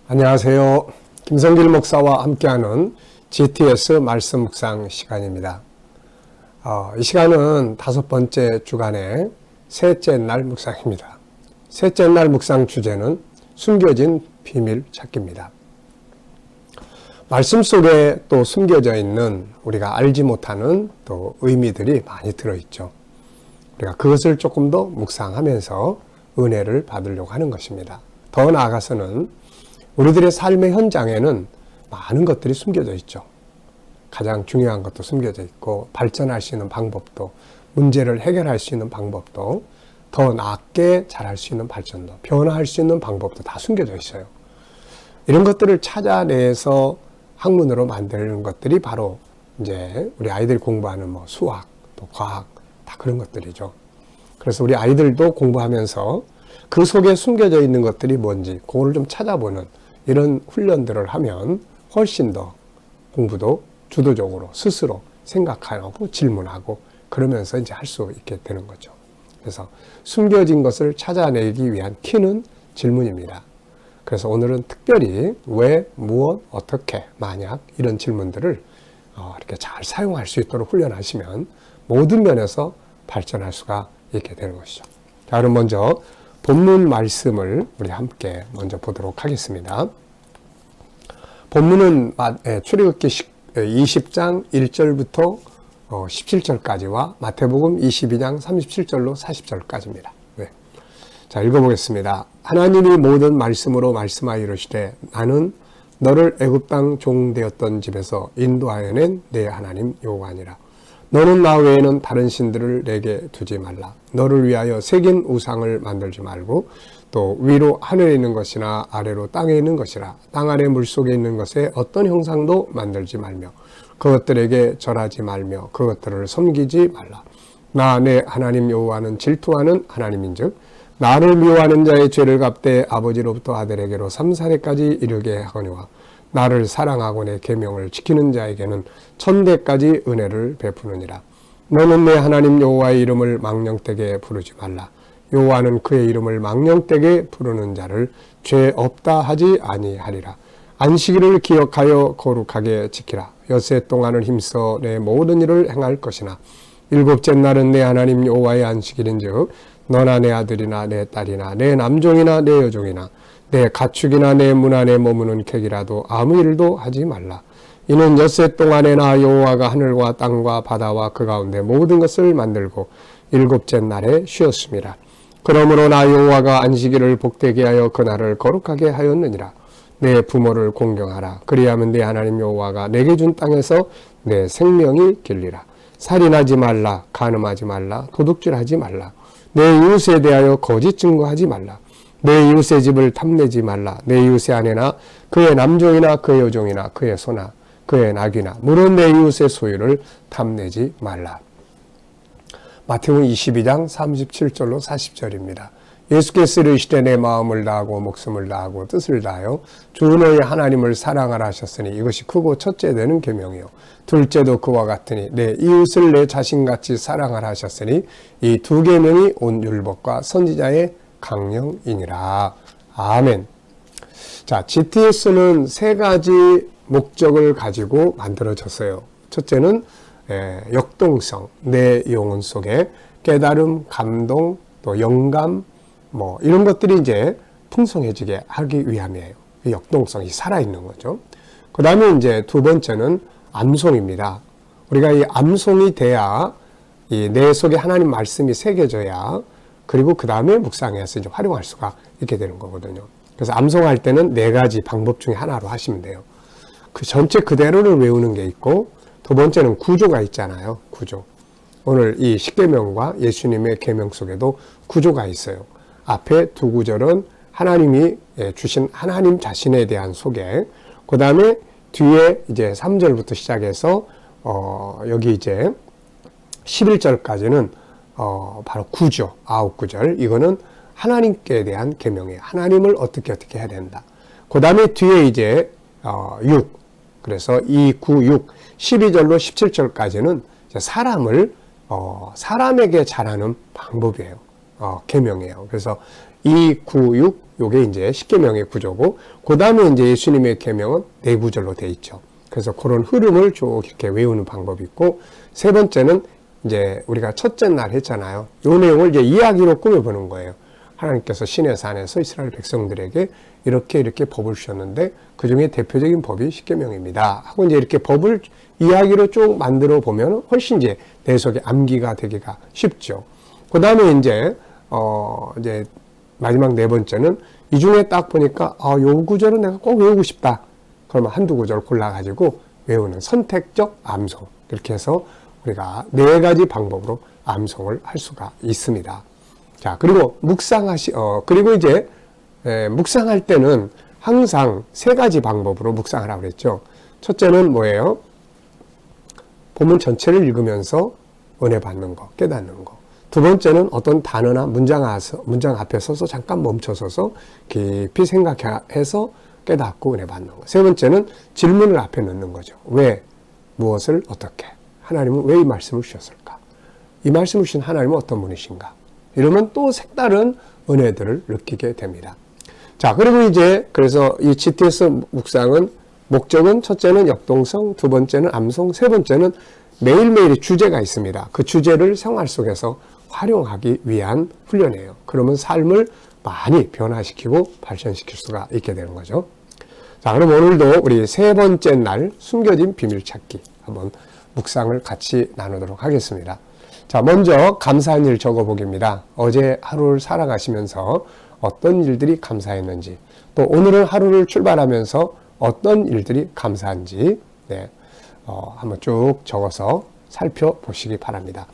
안녕하세요. 김성길 목사와 함께하는 GTS 말씀 묵상 시간입니다. 이 시간은 5번째 주간의 셋째 날 묵상입니다. 셋째 날 묵상 주제는 숨겨진 비밀 찾기입니다. 말씀 속에 또 숨겨져 있는 우리가 알지 못하는 또 의미들이 많이 들어있죠. 우리가 그것을 조금 더 묵상하면서 은혜를 받으려고 하는 것입니다. 더 나아가서는 우리들의 삶의 현장에는 많은 것들이 숨겨져 있죠. 가장 중요한 것도 숨겨져 있고, 발전할 수 있는 방법도, 문제를 해결할 수 있는 방법도, 더 낫게 잘할 수 있는 발전도, 변화할 수 있는 방법도 다 숨겨져 있어요. 이런 것들을 찾아내서 학문으로 만드는 것들이 바로 이제 우리 아이들이 공부하는 수학, 또 과학, 다 그런 것들이죠. 그래서 우리 아이들도 공부하면서 그 속에 숨겨져 있는 것들이 뭔지 그거를 좀 찾아보는 이런 훈련들을 하면 훨씬 더 공부도 주도적으로 스스로 생각하고 질문하고 그러면서 이제 할 수 있게 되는 거죠. 그래서 숨겨진 것을 찾아내기 위한 키는 질문입니다. 그래서 오늘은 특별히 왜, 무엇, 어떻게, 만약 이런 질문들을 이렇게 잘 사용할 수 있도록 훈련하시면 모든 면에서 발전할 수가 있게 되는 것이죠. 자, 그럼 먼저 본문 말씀을 우리 함께 먼저 보도록 하겠습니다. 본문은 출애굽기 20장 1절부터 17절까지와 마태복음 22장 37절로 40절까지입니다. 네. 자, 읽어보겠습니다. 하나님이 모든 말씀으로 말씀하여 이르시되 나는 너를 애굽 땅 종 되었던 집에서 인도하여 낸 내 하나님 여호와니라. 너는 나 외에는 다른 신들을 내게 두지 말라. 너를 위하여 새긴 우상을 만들지 말고 또 위로 하늘에 있는 것이나 아래로 땅에 있는 것이라 땅 아래 물속에 있는 것에 어떤 형상도 만들지 말며 그것들에게 절하지 말며 그것들을 섬기지 말라. 나 내 하나님 여호와는 질투하는 하나님인즉 나를 미워하는 자의 죄를 갚되 아버지로부터 아들에게로 3,4대까지 이르게 하거니와 나를 사랑하고 내 계명을 지키는 자에게는 1,000대까지 은혜를 베푸느니라. 너는 내 하나님 여호와의 이름을 망령되게 부르지 말라. 여호와는 그의 이름을 망령되게 부르는 자를 죄 없다 하지 아니하리라. 안식일을 기억하여 거룩하게 지키라. 엿새 동안을 힘써 내 모든 일을 행할 것이나 일곱째 날은 내 하나님 여호와의 안식일인즉 너나 내 아들이나 내 딸이나 내 남종이나 내 여종이나 내 가축이나 내 문 안에 머무는 객이라도 아무 일도 하지 말라. 이는 엿새 동안에 나 여호와가 하늘과 땅과 바다와 그 가운데 모든 것을 만들고 일곱째 날에 쉬었습니다. 그러므로 나 여호와가 안식일을 복되게 하여 그날을 거룩하게 하였느니라. 내 부모를 공경하라. 그리하면 내 하나님 여호와가 내게 준 땅에서 내 생명이 길리라. 살인하지 말라. 간음하지 말라. 도둑질하지 말라. 내 이웃에 대하여 거짓 증거하지 말라. 내 이웃의 집을 탐내지 말라. 내 이웃의 아내나 그의 남종이나 그의 여종이나 그의 소나 그의 낙이나 물론 내 이웃의 소유를 탐내지 말라. 마태복음 22장 37절로 40절입니다. 예수께서 이르시되 내 마음을 다하고 목숨을 다하고 뜻을 다하여 주 너희 하나님을 사랑하라 하셨으니 이것이 크고 첫째 되는 계명이요 둘째도 그와 같으니 내 이웃을 내 자신같이 사랑하라 하셨으니 이 두 계명이 온 율법과 선지자의 강령이니라. 아멘. 자, GTS는 세 가지 목적을 가지고 만들어졌어요. 첫째는 역동성, 내 영혼 속에 깨달음, 감동, 또 영감, 이런 것들이 이제 풍성해지게 하기 위함이에요. 이 역동성이 살아있는 거죠. 그 다음에 이제 두 번째는 암송입니다. 우리가 이 암송이 돼야 이 내 속에 하나님 말씀이 새겨져야 그리고 그 다음에 묵상해서 이제 활용할 수가 있게 되는 거거든요. 그래서 암송할 때는 4가지 방법 중에 하나로 하시면 돼요. 그 전체 그대로를 외우는 게 있고 두 번째는 구조가 있잖아요. 구조. 오늘 이 십계명과 예수님의 계명 속에도 구조가 있어요. 앞에 두 구절은 하나님이 주신 하나님 자신에 대한 소개. 그 다음에 뒤에 이제 3절부터 시작해서 여기 이제 11절까지는 바로 구조, 9구절. 이거는 하나님께 대한 계명이에요. 하나님을 어떻게 해야 된다. 그 다음에 뒤에 이제 6. 그래서 2, 9, 6, 12절로 17절까지는 사람을 사람에게 잘하는 방법이에요. 계명이에요. 그래서 2, 9, 6 요게 이제 10계명의 구조고, 그 다음에 이제 예수님의 계명은 4구절로 돼 있죠. 그래서 그런 흐름을 쭉 이렇게 외우는 방법이 있고, 세 번째는 이제 우리가 첫째 날 했잖아요. 요 내용을 이제 이야기로 꾸며보는 거예요. 하나님께서 시내 산에서 이스라엘 백성들에게 이렇게 법을 주셨는데 그 중에 대표적인 법이 10계명입니다. 하고 이제 이렇게 법을 이야기로 쭉 만들어 보면 훨씬 이제 내 속에 암기가 되기가 쉽죠. 그 다음에 이제 마지막 네 번째는 이 중에 딱 보니까 요 구절은 내가 꼭 외우고 싶다. 그러면 한두 구절 골라가지고 외우는 선택적 암송. 이렇게 해서 우리가 네 가지 방법으로 암송을 할 수가 있습니다. 자, 그리고 그리고 이제 묵상할 때는 항상 세 가지 방법으로 묵상하라고 그랬죠. 첫째는 뭐예요? 본문 전체를 읽으면서 은혜 받는 거, 깨닫는 거. 두 번째는 어떤 단어나 문장 앞에 서서 잠깐 멈춰서서 깊이 생각해서 깨닫고 은혜 받는 거. 세 번째는 질문을 앞에 넣는 거죠. 왜? 무엇을? 어떻게? 하나님은 왜 이 말씀을 주셨을까? 이 말씀을 주신 하나님은 어떤 분이신가? 이러면 또 색다른 은혜들을 느끼게 됩니다. 자, 그리고 이제 그래서 이 GTS 묵상은 목적은 첫째는 역동성, 두 번째는 암송, 세 번째는 매일매일의 주제가 있습니다. 그 주제를 생활 속에서 활용하기 위한 훈련이에요. 그러면 삶을 많이 변화시키고 발전시킬 수가 있게 되는 거죠. 자, 그럼 오늘도 우리 세 번째 날 숨겨진 비밀 찾기 한번 묵상을 같이 나누도록 하겠습니다. 자, 먼저 감사한 일 적어보기입니다. 어제 하루를 살아가시면서 어떤 일들이 감사했는지, 또 오늘은 하루를 출발하면서 어떤 일들이 감사한지 한번 쭉 적어서 살펴보시기 바랍니다.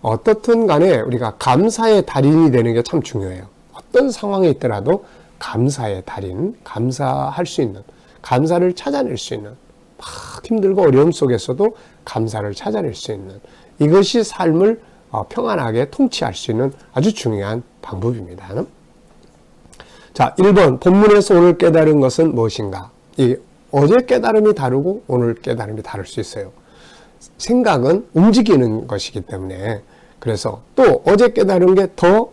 어떻든 간에 우리가 감사의 달인이 되는 게 참 중요해요. 어떤 상황에 있더라도 감사의 달인, 감사할 수 있는, 감사를 찾아낼 수 있는, 막 힘들고 어려움 속에서도 감사를 찾아낼 수 있는, 이것이 삶을 평안하게 통치할 수 있는 아주 중요한 방법입니다. 자, 1번 본문에서 오늘 깨달은 것은 무엇인가? 어제 깨달음이 다르고 오늘 깨달음이 다를 수 있어요. 생각은 움직이는 것이기 때문에, 그래서 또 어제 깨달은 게 더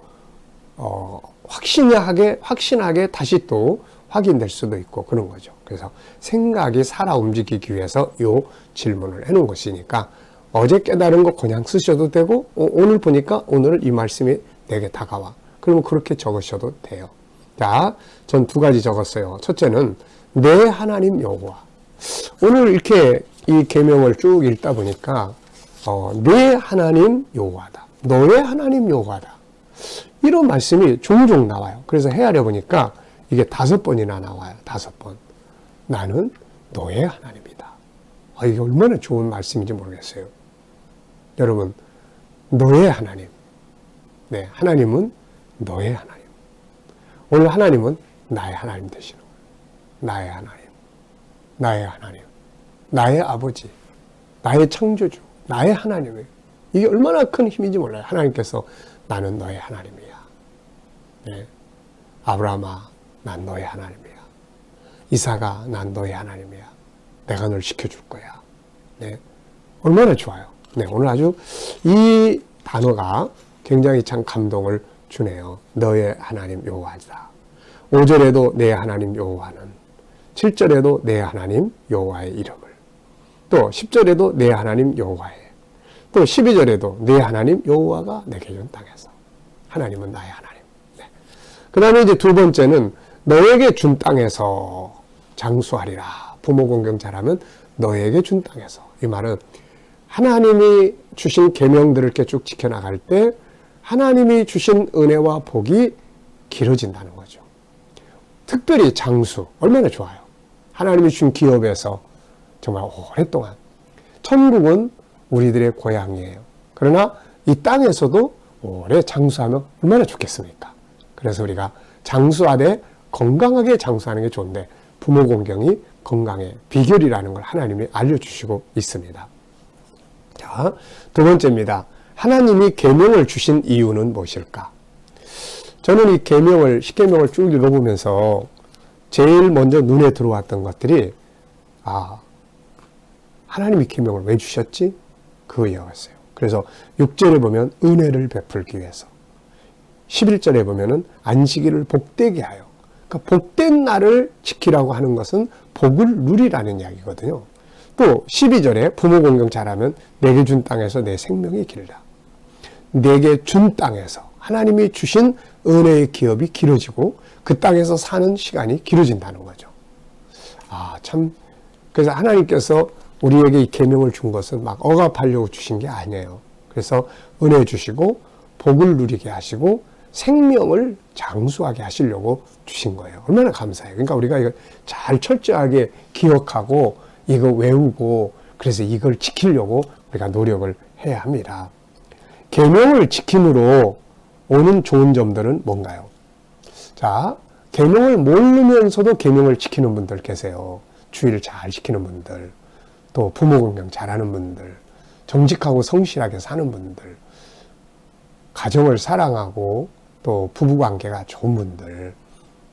확신하게 다시 또 확인될 수도 있고 그런 거죠. 그래서 생각이 살아 움직이기 위해서 이 질문을 해놓은 것이니까 어제 깨달은 거 그냥 쓰셔도 되고, 오늘 보니까 오늘 이 말씀이 내게 다가와. 그러면 그렇게 적으셔도 돼요. 자, 전 두 가지 적었어요. 첫째는 내 하나님 여호와. 오늘 이렇게 이 계명을 쭉 읽다 보니까 내 하나님 여호와다. 너의 하나님 여호와다. 이런 말씀이 종종 나와요. 그래서 헤아려 보니까 이게 5번이나 나와요. 5번. 나는 너의 하나님이다. 이게 얼마나 좋은 말씀인지 모르겠어요. 여러분, 너의 하나님. 네, 하나님은 너의 하나님. 오늘 하나님은 나의 하나님 되시는 거예요. 나의 하나님. 나의 하나님. 나의 아버지. 나의 창조주. 나의 하나님이에요. 이게 얼마나 큰 힘인지 몰라요. 하나님께서 나는 너의 하나님이야. 네. 아브라함아, 난 너의 하나님이야. 이삭아, 난 너의 하나님이야. 내가 널 지켜줄 거야. 네. 얼마나 좋아요. 네, 오늘 아주 이 단어가 굉장히 참 감동을 주네요. 너의 하나님 여호와다. 5절에도 내 하나님 여호와는, 7절에도 내 하나님 여호와의 이름을, 또 10절에도 내 하나님 여호와의, 또 12절에도 내 하나님 여호와가 내게 준 땅에서. 하나님은 나의 하나님. 네. 그 다음에 이제 두 번째는 너에게 준 땅에서 장수하리라. 부모 공경 잘하면 너에게 준 땅에서. 이 말은 하나님이 주신 계명들을 이렇게 쭉 지켜나갈 때 하나님이 주신 은혜와 복이 길어진다는 거죠. 특별히 장수, 얼마나 좋아요. 하나님이 주신 기업에서 정말 오랫동안. 천국은 우리들의 고향이에요. 그러나 이 땅에서도 오래 장수하면 얼마나 좋겠습니까? 그래서 우리가 장수하되 건강하게 장수하는 게 좋은데, 부모 공경이 건강의 비결이라는 걸 하나님이 알려주시고 있습니다. 자, 두 번째입니다. 하나님이 계명을 주신 이유는 무엇일까? 저는 이 계명을, 10계명을 쭉 읽어보면서 제일 먼저 눈에 들어왔던 것들이, 하나님이 계명을 왜 주셨지? 그거였어요. 그래서 6절에 보면 은혜를 베풀기 위해서, 11절에 보면은 안식일을 복되게 하여. 그러니까 복된 날을 지키라고 하는 것은 복을 누리라는 이야기거든요. 또 12절에 부모 공경 잘하면 내게 준 땅에서 내 생명이 길다. 내게 준 땅에서 하나님이 주신 은혜의 기업이 길어지고 그 땅에서 사는 시간이 길어진다는 거죠. 참. 그래서 하나님께서 우리에게 이 계명을 준 것은 막 억압하려고 주신 게 아니에요. 그래서 은혜 주시고 복을 누리게 하시고 생명을 장수하게 하시려고 주신 거예요. 얼마나 감사해요. 그러니까 우리가 이걸 잘 철저하게 기억하고 이거 외우고 그래서 이걸 지키려고 우리가 노력을 해야 합니다. 계명을 지킴으로 오는 좋은 점들은 뭔가요? 자, 계명을 모르면서도 계명을 지키는 분들 계세요. 주의를 잘 지키는 분들, 또 부모 공경 잘하는 분들, 정직하고 성실하게 사는 분들, 가정을 사랑하고 또 부부관계가 좋은 분들,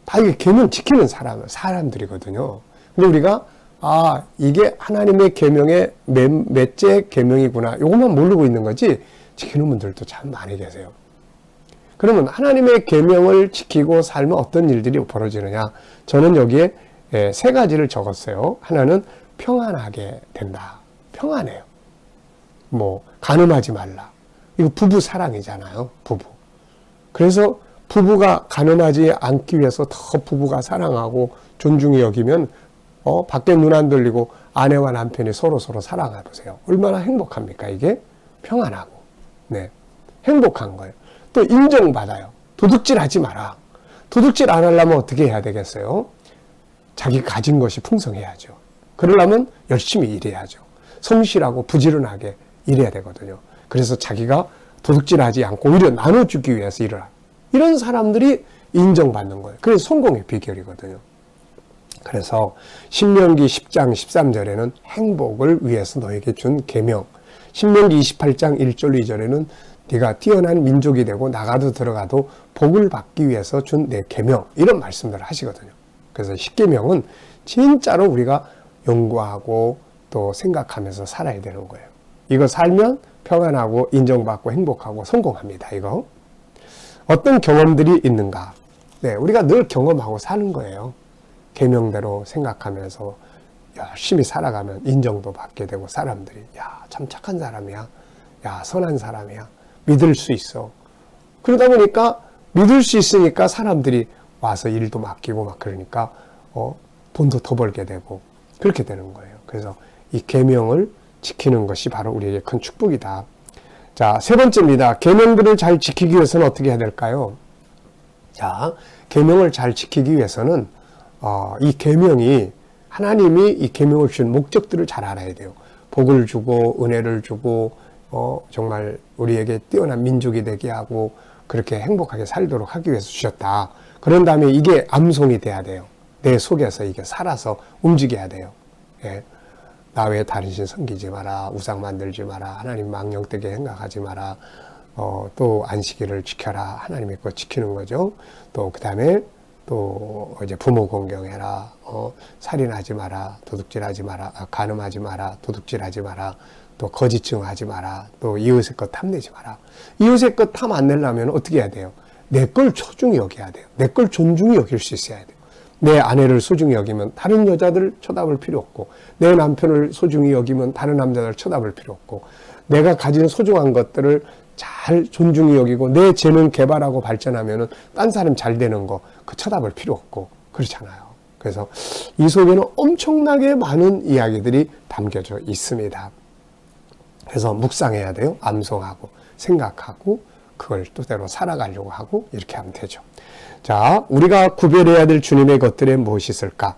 다 이게 계명 지키는 사람들이거든요. 근데 우리가 이게 하나님의 계명의 몇째 계명이구나, 이것만 모르고 있는 거지 지키는 분들도 참 많이 계세요. 그러면 하나님의 계명을 지키고 살면 어떤 일들이 벌어지느냐? 저는 여기에 3가지를 적었어요. 하나는 평안하게 된다. 평안해요. 간음하지 말라. 이거 부부 사랑이잖아요. 부부. 그래서 부부가 간음하지 않기 위해서 더 부부가 사랑하고 존중히 여기면 밖에 눈 안 돌리고 아내와 남편이 서로 사랑해 보세요. 얼마나 행복합니까? 이게 평안하고. 네. 행복한 거예요. 또 인정받아요. 도둑질하지 마라. 도둑질 안 하려면 어떻게 해야 되겠어요? 자기 가진 것이 풍성해야죠. 그러려면 열심히 일해야죠. 성실하고 부지런하게 일해야 되거든요. 그래서 자기가 도둑질하지 않고 오히려 나눠주기 위해서 일을 하고 이런 사람들이 인정받는 거예요. 그래서 성공의 비결이거든요. 그래서 신명기 10장 13절에는 행복을 위해서 너에게 준 계명, 신명기 28장 1절 2절에는 네가 뛰어난 민족이 되고 나가도 들어가도 복을 받기 위해서 준 내 계명, 이런 말씀들을 하시거든요. 그래서 10계명은 진짜로 우리가 연구하고 또 생각하면서 살아야 되는 거예요. 이거 살면 평안하고 인정받고 행복하고 성공합니다. 이거 어떤 경험들이 있는가? 네, 우리가 늘 경험하고 사는 거예요. 계명대로 생각하면서 열심히 살아가면 인정도 받게 되고 사람들이 참 착한 사람이야, 선한 사람이야, 믿을 수 있어. 그러다 보니까 믿을 수 있으니까 사람들이 와서 일도 맡기고 막 그러니까 돈도 더 벌게 되고 그렇게 되는 거예요. 그래서 이 계명을 지키는 것이 바로 우리에게 큰 축복이다. 자, 3번째입니다. 계명들을 잘 지키기 위해서는 어떻게 해야 될까요? 자, 계명을 잘 지키기 위해서는 이 계명이 하나님이 이 계명을 주신 목적들을 잘 알아야 돼요. 복을 주고 은혜를 주고 정말 우리에게 뛰어난 민족이 되게 하고 그렇게 행복하게 살도록 하기 위해서 주셨다. 그런 다음에 이게 암송이 돼야 돼요. 내 속에서 이게 살아서 움직여야 돼요. 예. 나 외에 다른 신 섬기지 마라. 우상 만들지 마라. 하나님 망령되게 생각하지 마라. 또 안식일을 지켜라. 하나님의 것 지키는 거죠. 또 그 다음에 또 이제 부모 공경해라. 살인하지 마라. 도둑질하지 마라. 간음하지 마라. 도둑질하지 마라. 또 거짓 증언하지 마라. 또 이웃의 것 탐내지 마라. 이웃의 것 탐 안 내려면 어떻게 해야 돼요? 내 걸 소중히 여겨야 돼요. 내 걸 존중히 여길 수 있어야 돼요. 내 아내를 소중히 여기면 다른 여자들 쳐다볼 필요 없고, 내 남편을 소중히 여기면 다른 남자들 쳐다볼 필요 없고, 내가 가진 소중한 것들을 잘 존중히 여기고 내 재능 개발하고 발전하면은 딴 사람 잘 되는 거 그 쳐다볼 필요 없고 그렇잖아요. 그래서 이 속에는 엄청나게 많은 이야기들이 담겨져 있습니다. 그래서 묵상해야 돼요. 암송하고 생각하고 그걸 뜻대로 살아가려고 하고 이렇게 하면 되죠. 자, 우리가 구별해야 될 주님의 것들에 무엇이 있을까?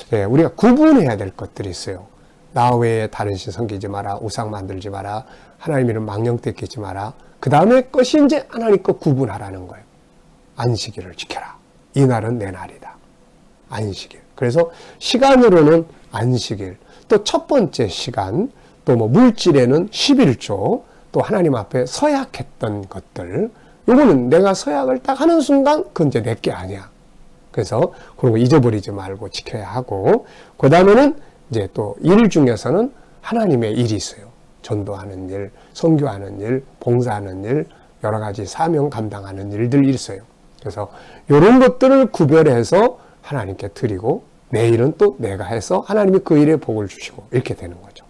네, 우리가 구분해야 될 것들이 있어요. 나 외에 다른 신 섬기지 마라. 우상 만들지 마라. 하나님 이름 망령되게 끼지 마라. 그 다음에 것이 이제 하나님 것 구분하라는 거예요. 안식일을 지켜라. 이 날은 내 날이다. 안식일. 그래서 시간으로는 안식일. 또 첫 번째 시간. 또 물질에는 11조. 또 하나님 앞에 서약했던 것들. 요거는 내가 서약을 딱 하는 순간 그건 이제 내게 아니야. 그래서 그런 거 잊어버리지 말고 지켜야 하고, 그 다음에는 이제 또 일 중에서는 하나님의 일이 있어요. 전도하는 일, 선교하는 일, 봉사하는 일, 여러 가지 사명 감당하는 일들이 있어요. 그래서 이런 것들을 구별해서 하나님께 드리고 내일은 또 내가 해서 하나님이 그 일에 복을 주시고 이렇게 되는 거죠.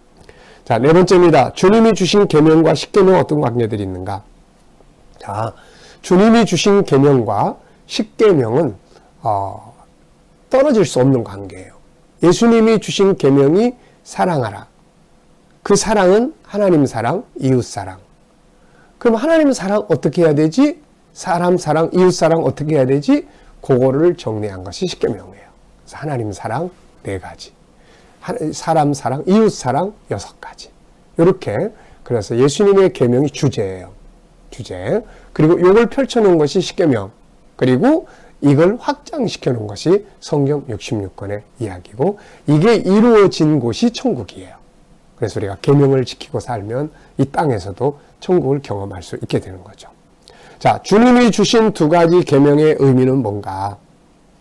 자, 네 번째입니다. 주님이 주신 계명과 십계명 어떤 관계들이 있는가? 자, 주님이 주신 계명과 십계명은 떨어질 수 없는 관계예요. 예수님이 주신 계명이 사랑하라. 그 사랑은 하나님 사랑, 이웃 사랑. 그럼 하나님 사랑 어떻게 해야 되지? 사람 사랑, 이웃 사랑 어떻게 해야 되지? 그거를 정리한 것이 십계명이에요. 그래서 하나님 사랑 4가지, 사람 사랑, 이웃 사랑 6가지. 이렇게 그래서 예수님의 계명이 주제예요. 주제. 그리고 이걸 펼쳐놓은 것이 십계명. 그리고 이걸 확장시켜 놓은 것이 성경 66권의 이야기고 이게 이루어진 곳이 천국이에요. 그래서 우리가 계명을 지키고 살면 이 땅에서도 천국을 경험할 수 있게 되는 거죠. 자, 주님이 주신 2가지 계명의 의미는 뭔가?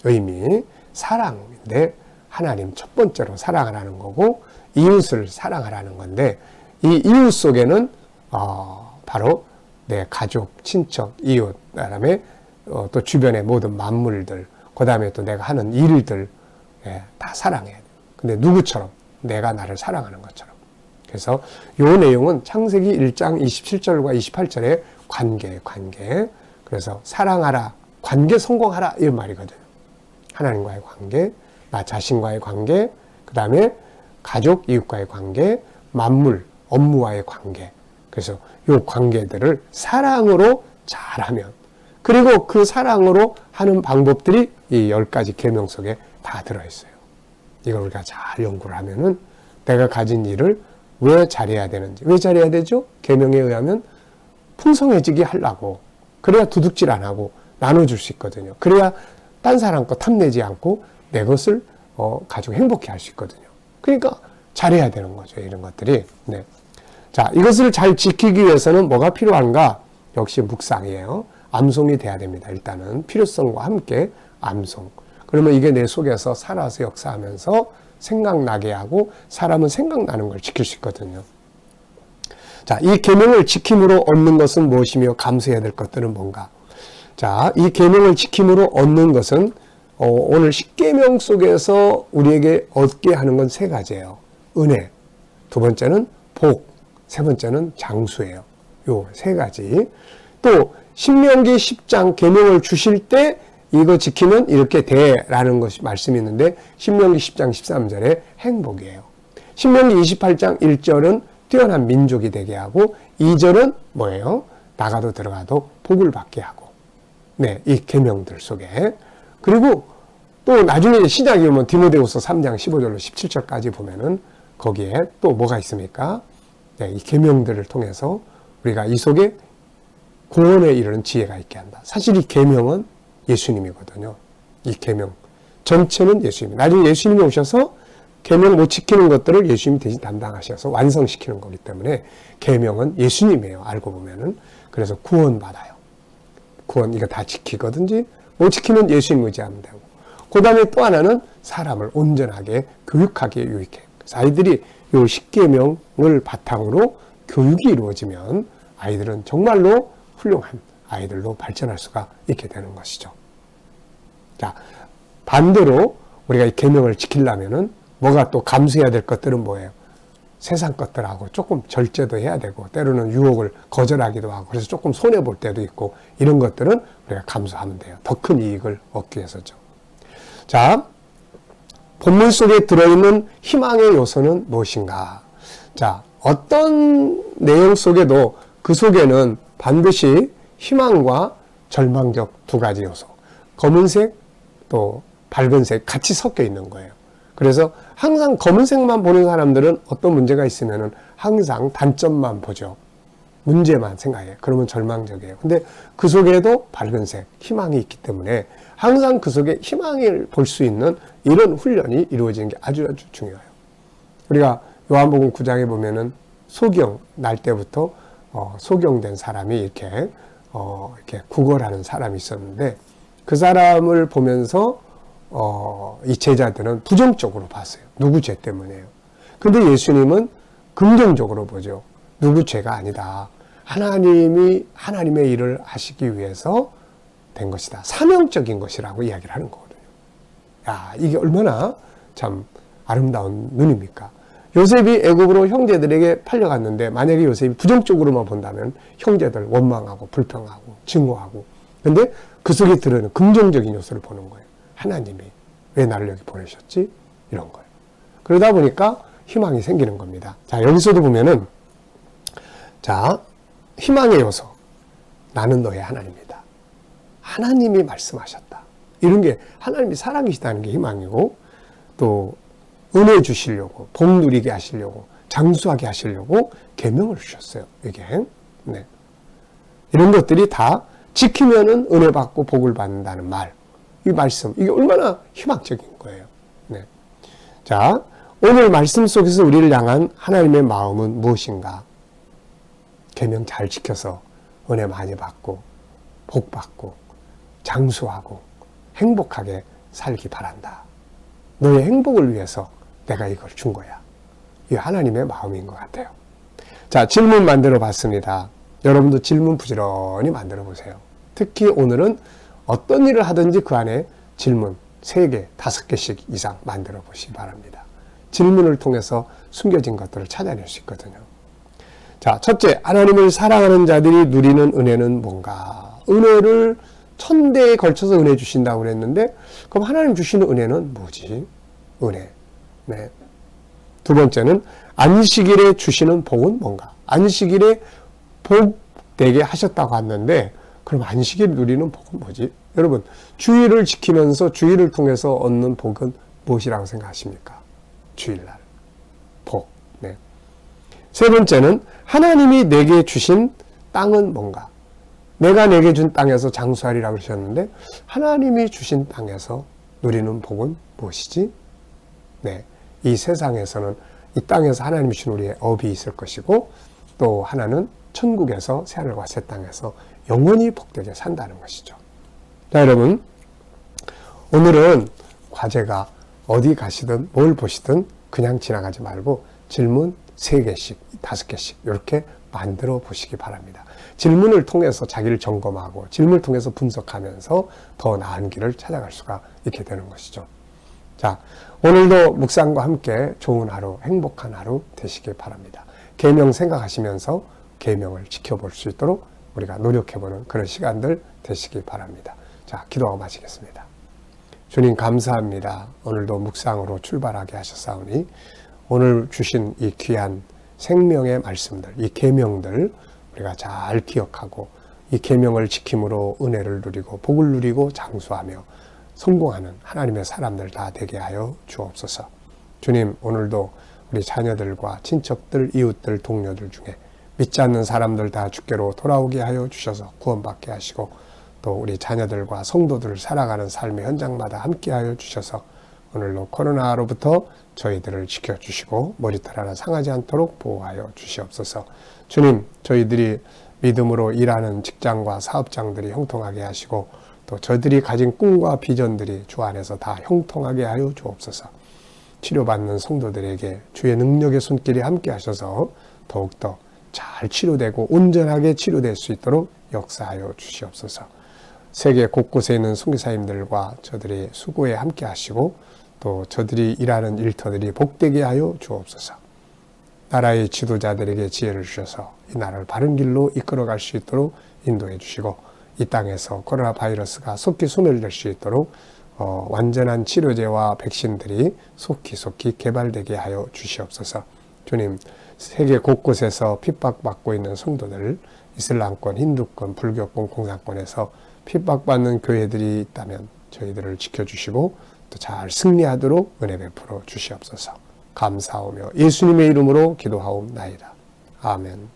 의미, 사랑인데 하나님 첫 번째로 사랑하라는 거고 이웃을 사랑하라는 건데 이 이웃 속에는 바로 내 가족, 친척, 이웃, 그다음에 또 주변의 모든 만물들, 그 다음에 또 내가 하는 일들 다 사랑해야 돼. 근데 누구처럼? 내가 나를 사랑하는 것처럼. 그래서 이 내용은 창세기 1장 27절과 28절의 관계. 그래서 사랑하라, 관계 성공하라 이런 말이거든요. 하나님과의 관계, 나 자신과의 관계, 그 다음에 가족, 이웃과의 관계, 만물, 업무와의 관계. 그래서 이 관계들을 사랑으로 잘하면 그리고 그 사랑으로 하는 방법들이 이 10가지 계명 속에 다 들어있어요. 이걸 우리가 잘 연구를 하면은 내가 가진 일을 왜 잘해야 되는지, 왜 잘해야 되죠? 계명에 의하면 풍성해지게 하려고. 그래야 도둑질 안 하고 나눠줄 수 있거든요. 그래야 딴 사람 거 탐내지 않고 내 것을 가지고 행복해 할 수 있거든요. 그러니까 잘해야 되는 거죠. 이런 것들이. 네. 자, 이것을 잘 지키기 위해서는 뭐가 필요한가? 역시 묵상이에요. 암송이 돼야 됩니다. 일단은 필요성과 함께 암송. 그러면 이게 내 속에서 살아서 역사하면서 생각나게 하고 사람은 생각나는 걸 지킬 수 있거든요. 자, 이 계명을 지킴으로 얻는 것은 무엇이며 감수해야 될 것들은 뭔가? 자, 이 계명을 지킴으로 얻는 것은 오늘 십계명 속에서 우리에게 얻게 하는 건 3가지예요. 은혜, 2번째는 복, 3번째는 장수예요. 요 3가지. 또 신명기 10장 계명을 주실 때 이거 지키면 이렇게 돼라는 것이 말씀이 있는데 신명기 10장 13절에 행복이에요. 신명기 28장 1절은 뛰어난 민족이 되게 하고 2절은 뭐예요? 나가도 들어가도 복을 받게 하고. 네, 이 계명들 속에. 그리고 또 나중에 시작이 오면 디모데후서 3장 15절로 17절까지 보면은 거기에 또 뭐가 있습니까? 네, 이 계명들을 통해서 우리가 이 속에 구원에 이르는 지혜가 있게 한다. 사실 이 계명은 예수님이거든요. 이 계명 전체는 예수님. 나중에 예수님이 오셔서 계명 못 지키는 것들을 예수님이 대신 담당하셔서 완성시키는 거기 때문에 계명은 예수님이에요. 알고 보면은. 그래서 구원받아요. 구원 이거 다 지키거든지 못 지키면 예수님 의지하면 되고. 그 다음에 또 하나는 사람을 온전하게 교육하게 유익해. 그래서 아이들이 이 십계명을 바탕으로 교육이 이루어지면 아이들은 정말로 훌륭한 아이들로 발전할 수가 있게 되는 것이죠. 자, 반대로 우리가 이 계명을 지키려면은 뭐가 또 감수해야 될 것들은 뭐예요? 세상 것들하고 조금 절제도 해야 되고 때로는 유혹을 거절하기도 하고 그래서 조금 손해볼 때도 있고 이런 것들은 우리가 감수하면 돼요. 더 큰 이익을 얻기 위해서죠. 자, 본문 속에 들어있는 희망의 요소는 무엇인가? 자, 어떤 내용 속에도 그 속에는 반드시 희망과 절망적 2가지 요소, 검은색 또 밝은색 같이 섞여 있는 거예요. 그래서 항상 검은색만 보는 사람들은 어떤 문제가 있으면은 항상 단점만 보죠. 문제만 생각해요. 그러면 절망적이에요. 근데 그 속에도 밝은색, 희망이 있기 때문에 항상 그 속에 희망을 볼 수 있는 이런 훈련이 이루어지는 게 아주 중요해요. 우리가 요한복음 9장에 보면은 소경 날 때부터 소경된 사람이 이렇게 구걸하는 사람이 있었는데 그 사람을 보면서 이 제자들은 부정적으로 봤어요. 누구 죄 때문에요. 근데 예수님은 긍정적으로 보죠. 누구 죄가 아니다. 하나님이 하나님의 일을 하시기 위해서 된 것이다. 사명적인 것이라고 이야기를 하는 거거든요. 야, 이게 얼마나 참 아름다운 눈입니까? 요셉이 애굽으로 형제들에게 팔려갔는데 만약에 요셉이 부정적으로만 본다면 형제들 원망하고 불평하고 증오하고, 근데 그 속에 들어있는 긍정적인 요소를 보는 거예요. 하나님이 왜 나를 여기 보내셨지? 이런 거예요. 그러다 보니까 희망이 생기는 겁니다. 자, 여기서도 보면은, 자, 희망의 요소. 나는 너의 하나님이다. 하나님이 말씀하셨다. 이런 게 하나님이 살아계시다는 게 희망이고, 또 은혜 주시려고, 복 누리게 하시려고, 장수하게 하시려고 계명을 주셨어요. 이게. 네. 이런 것들이 다 지키면은 은혜 받고 복을 받는다는 말. 이 말씀, 이게 얼마나 희망적인 거예요. 네. 자, 오늘 말씀 속에서 우리를 향한 하나님의 마음은 무엇인가? 계명 잘 지켜서 은혜 많이 받고 복 받고 장수하고 행복하게 살기 바란다. 너의 행복을 위해서 내가 이걸 준 거야. 이게 하나님의 마음인 것 같아요. 자, 질문 만들어 봤습니다. 여러분도 질문 부지런히 만들어 보세요. 특히 오늘은 어떤 일을 하든지 그 안에 질문 3개, 5개씩 이상 만들어 보시기 바랍니다. 질문을 통해서 숨겨진 것들을 찾아낼 수 있거든요. 자, 첫째, 하나님을 사랑하는 자들이 누리는 은혜는 뭔가? 은혜를 1000대에 걸쳐서 은혜 주신다고 그랬는데, 그럼 하나님 주시는 은혜는 뭐지? 은혜. 네. 두 번째는 안식일에 주시는 복은 뭔가? 안식일에 복 되게 하셨다고 했는데, 그럼 안식일 누리는 복은 뭐지? 여러분, 주일을 지키면서 주일을 통해서 얻는 복은 무엇이라고 생각하십니까? 주일날. 복. 네. 세 번째는 하나님이 내게 주신 땅은 뭔가? 내가 내게 준 땅에서 장수하리라고 그러셨는데, 하나님이 주신 땅에서 누리는 복은 무엇이지? 네. 이 세상에서는 이 땅에서 하나님이 주신 우리의 업이 있을 것이고, 또 하나는 천국에서 새하늘과 새 땅에서 영원히 복되게 산다는 것이죠. 자, 여러분, 오늘은 과제가 어디 가시든 뭘 보시든 그냥 지나가지 말고 질문 3개씩, 5개씩 이렇게 만들어 보시기 바랍니다. 질문을 통해서 자기를 점검하고 질문을 통해서 분석하면서 더 나은 길을 찾아갈 수가 있게 되는 것이죠. 자, 오늘도 묵상과 함께 좋은 하루, 행복한 하루 되시길 바랍니다. 계명 생각하시면서 계명을 지켜볼 수 있도록 우리가 노력해보는 그런 시간들 되시길 바랍니다. 자, 기도하고 마치겠습니다. 주님 감사합니다. 오늘도 묵상으로 출발하게 하셨사오니 오늘 주신 이 귀한 생명의 말씀들, 이 계명들 우리가 잘 기억하고 이 계명을 지킴으로 은혜를 누리고 복을 누리고 장수하며 성공하는 하나님의 사람들 다 되게 하여 주옵소서. 주님, 오늘도 우리 자녀들과 친척들, 이웃들, 동료들 중에 믿지 않는 사람들 다 주께로 돌아오게 하여 주셔서 구원받게 하시고, 또 우리 자녀들과 성도들을 살아가는 삶의 현장마다 함께 하여 주셔서 오늘로 코로나로부터 저희들을 지켜주시고 머리털 하나 상하지 않도록 보호하여 주시옵소서. 주님, 저희들이 믿음으로 일하는 직장과 사업장들이 형통하게 하시고, 또 저희들이 가진 꿈과 비전들이 주 안에서 다 형통하게 하여 주옵소서. 치료받는 성도들에게 주의 능력의 손길이 함께 하셔서 더욱더 잘 치료되고 온전하게 치료될 수 있도록 역사하여 주시옵소서. 세계 곳곳에 있는 선교사님들과 저들의 수고에 함께 하시고, 또 저들이 일하는 일터들이 복되게 하여 주옵소서. 나라의 지도자들에게 지혜를 주셔서 이 나라를 바른 길로 이끌어갈 수 있도록 인도해 주시고, 이 땅에서 코로나 바이러스가 속히 소멸될 수 있도록 완전한 치료제와 백신들이 속히 개발되게 하여 주시옵소서. 주님, 세계 곳곳에서 핍박받고 있는 성도들, 이슬람권, 힌두권, 불교권, 공산권에서 핍박받는 교회들이 있다면 저희들을 지켜주시고 또 잘 승리하도록 은혜 베풀어 주시옵소서. 감사하며 예수님의 이름으로 기도하옵나이다. 아멘.